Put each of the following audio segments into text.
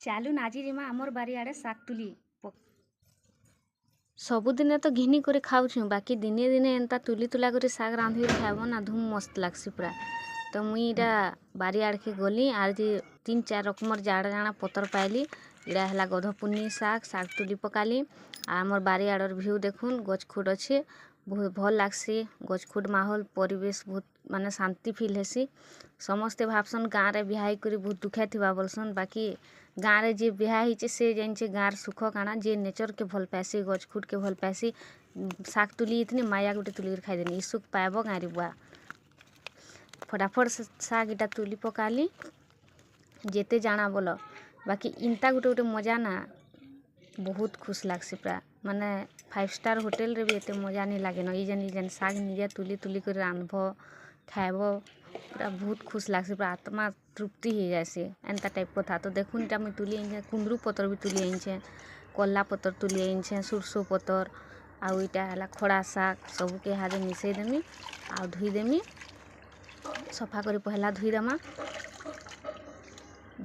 ଚାଲୁ ଆଜି ଜିମା ଆମର୍ ବାରିଆଡ଼େ ଶାଗ ତୁଲି ସବୁଦିନେ ତ ଘିନି କରି ଖାଉଛୁ ବାକି ଦିନେ ଦିନେ ଏନ୍ତା ତୁଲି ତୁଲା କରି ଶାଗ ରାନ୍ଧିକି ଖାଇବ ନା ଧୁମ ମସ୍ତ ଲାଗ୍ସି ପୁରା। ତ ମୁଇଁ ଇଟା ବାରିଆଡ଼କେ ଗଲି ଆର୍ ଯେ 3-4 ରକମର ଜାଣା ଜାଣା ପତର ପାଇଲି। ଇଟା ହେଲା ଗଧପୁନି ଶାଗ ତୁଲି ପକାଲି। ଆମର୍ ବାରିଆଡ଼ର ଭିଉ ଦେଖୁନ୍ ଗଛ খুট ଅଛି ବହୁତ ଭଲ ଲାଗ୍ସି। ଗଛ খুট ମାହୋଲ ପରିବେଶ ବହୁତ ମାନେ ଶାନ୍ତି ଫିଲ୍ ହେସି। ସମସ୍ତେ ଭାବସନ୍ ଗାଁରେ ବିହା ହେଇକରି ବହୁତ ଦୁଃଖେ ଥିବା ବୋଲସନ୍ ବାକି ଗାଁରେ ଯେ ବିହା ହେଇଛେ ସେ ଜାଣିଛେ ଗାଁର ସୁଖ କାଣା ଯେ ନେଚରକେ ଭଲ ପାଏସି ଗଛ খুটକେ ଭଲ ପାଏସି। ଶାଗ ତୁଲି ଇଥିନି ମାୟା ଗୋଟେ ତୁଲିକରି ଖାଇଦେନି ଇ ସୁଖ ପାଇବ ଗାଁରେ ବୁଆ। ଫଟାଫଟ ଶାଗ ଇଟା ତୁଲି ପକାଲି ଯେତେ ଜାଣା ବୋଲ ବାକି ଇନ୍ତା ଗୋଟେ ଗୋଟେ ମଜା ନା ବହୁତ ଖୁସ୍ ଲାଗ୍ସି ପୁରା ମାନେ 5 ଷ୍ଟାର ହୋଟେଲରେ ବି ଏତେ ମଜା ନି ଲାଗେନ ଇ ଯେନ୍ ଶାଗ ନିଜେ ତୁଲି ତୁଲି କରି ରାନ୍ଧବ ଖାଇବ ପୁରା ବହୁତ ଖୁସ୍ ଲାଗ୍ସି ପୁରା ଆତ୍ମା ତୃପ୍ତି ହେଇଯାଏସି ଏନ୍ତା ଟାଇପ୍ କଥା। ତ ଦେଖୁନ୍ ଇଟା ମୁଇଁ ତୁଲି ଆନିଛେ କୁନ୍ଦରୁ ପତର ବି ତୁଲି ଆନିଛେ କଲା ପତର ତୁଲି ଆନିଛେ ସୁରସୋ ପତର ଆଉ ଇଟା ହେଲା ଖଡ଼ା ଶାଗ ସବୁକେ ଇହାଦେ ମିଶେଇ ଦେମି ଆଉ ଧୁଇଦେମି ସଫା କରି ପହଲା ଧୁଇଦେମା।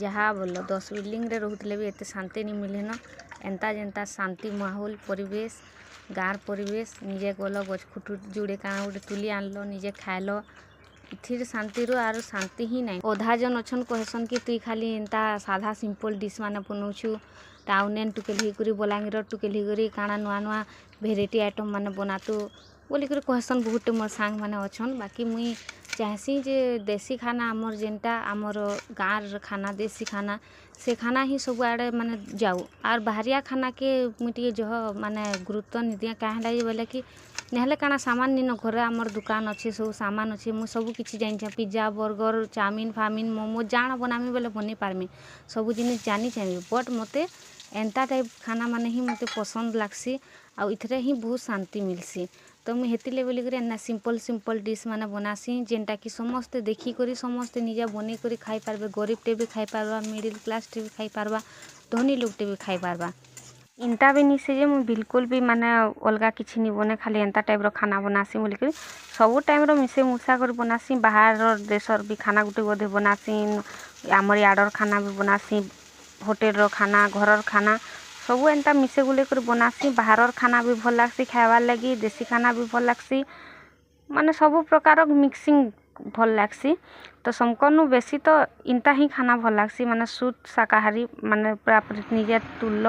ଯାହା ବୋଲ 10 ବିଲ୍ଡିଂରେ ରହୁଥିଲେ ବି ଏତେ ଶାନ୍ତି ନି ମିଲେନ ଏନ୍ତା ଯେନ୍ତା ଶାନ୍ତି ମାହୋଲ ପରିବେଶ ଗାଁର ପରିବେଶ ନିଜେ ଗଲ ଗଛ খুট ଯୁଡ଼େ କାଣା ଗୋଟେ ତୁଲି ଆଣିଲ ନିଜେ ଖାଇଲ ଇଥିରେ ଶାନ୍ତିରୁ ଆରୁ ଶାନ୍ତି ହିଁ ନାହିଁ। ଅଧା ଜନ ଅଛନ୍ କହେସନ୍ କି ତୁଇ ଖାଲି ଏନ୍ତା ସାଧା ସିମ୍ପଲ ଡିସ୍ ମାନେ ବନଉଛୁ ଟାଉନ୍ ଟୁକେଲ୍ ହେଇକରି ବଲାଙ୍ଗୀର ଟୁକେଲ୍ ହେଇକରି କାଣା ନୂଆ ନୂଆ ଭେରାଇଟି ଆଇଟମ୍ ମାନେ ବନାତୁ ବୋଲିକରି କହେସନ୍ ବହୁତଟେ ମୋର୍ ସାଙ୍ଗମାନେ ଅଛନ୍। ବାକି ମୁଇଁ ଚାହେଁସି ଯେ ଦେଶୀ ଖାନା ଆମର୍ ଯେନ୍ଟା ଆମର୍ ଗାଁର ଖାନା ଦେଶୀ ଖାନା ସେ ଖାନା ହିଁ ସବୁଆଡ଼େ ମାନେ ଯାଉ ଆର୍ ବାହାରିଆ ଖାନାକେ ମୁଇଁ ଟିକେ ଜହ ମାନେ ଗୁରୁତ୍ୱ ନି ଦିଏ କାଁ ହେଲା ଯେ ବୋଲେ କି ନେହେଲେ କାଣା ସାମାନ ନିନ ଘରେ ଆମର୍ ଦୁକାନ ଅଛି ସବୁ ସାମାନ ଅଛି ମୁଇଁ ସବୁ କିଛି ଜାନିଛେ ପିଜ୍ଜା ବର୍ଗର ଚାଉମିନ ଫାମିନ ମୋମୋ ଜାଣା ବନାମି ବୋଲେ ବନେଇ ପାରମି ସବୁ ଜିନିଷ ଜାନିଛେ ବି ବଟ୍ ମତେ ଏନ୍ତା ଟାଇପ୍ ଖାନା ମାନେ ହିଁ ମତେ ପସନ୍ଦ ଲାଗ୍ସି ଆଉ ଇଥିରେ ହିଁ ବହୁତ ଶାନ୍ତି ମିଲ୍ସି। ତ ମୁଇଁ ହେତିଲେ ବୋଲିକରି ଏନ୍ତା ସିମ୍ପଲ ଡିସ୍ ମାନେ ବନାସି ଯେନ୍ଟା କି ସମସ୍ତେ ଦେଖିକରି ସମସ୍ତେ ନିଜେ ବନେଇ କରି ଖାଇପାରବେ ଗରିବଟେ ବି ଖାଇପାରବା ମିଡ଼ିଲ୍ କ୍ଲାସଟେ ବି ଖାଇପାରବା ଧନୀ ଲୋକଟେ ବି ଖାଇପାରବା। ଇନ୍ତା ବି ନିସେ ଯେ ମୁଇଁ ବିଲକୁଲ ବି ମାନେ ଅଲଗା କିଛି ନି ବନେ ଖାଲି ଏନ୍ତା ଟାଇପ୍ର ଖାନା ବନାସି ବୋଲିକରି ସବୁ ଟାଇମ୍ର ମିଶେଇ ମୁଶା କରି ବନାସି ବାହାରର ଦେଶର ବି ଖାନା ଗୋଟେ ବୋଧେ ବନାସି ଆମର୍ ଇଆଡ଼ର ଖାନା ବି ବନାସି ହୋଟେଲର ଖାନା ଘରର ଖାନା ସବୁ ଏନ୍ତା ମିଶେଇ ଗୁଲେଇ କରି ବନାସି ବାହାରର ଖାନା ବି ଭଲ ଲାଗ୍ସି ଖାଇବାର୍ ଲାଗି ଦେଶୀ ଖାନା ବି ଭଲ ଲାଗ୍ସି ମାନେ ସବୁ ପ୍ରକାର ମିକ୍ସିଂ ଭଲ ଲାଗ୍ସି। ତ ସମକନୁ ବେଶୀ ତ ଇନ୍ତା ହିଁ ଖାନା ଭଲ ଲାଗ୍ସି ମାନେ ଶୁଦ୍ଧ ଶାକାହାରୀ ମାନେ ପୁରା ନିଜେ ତୁଲ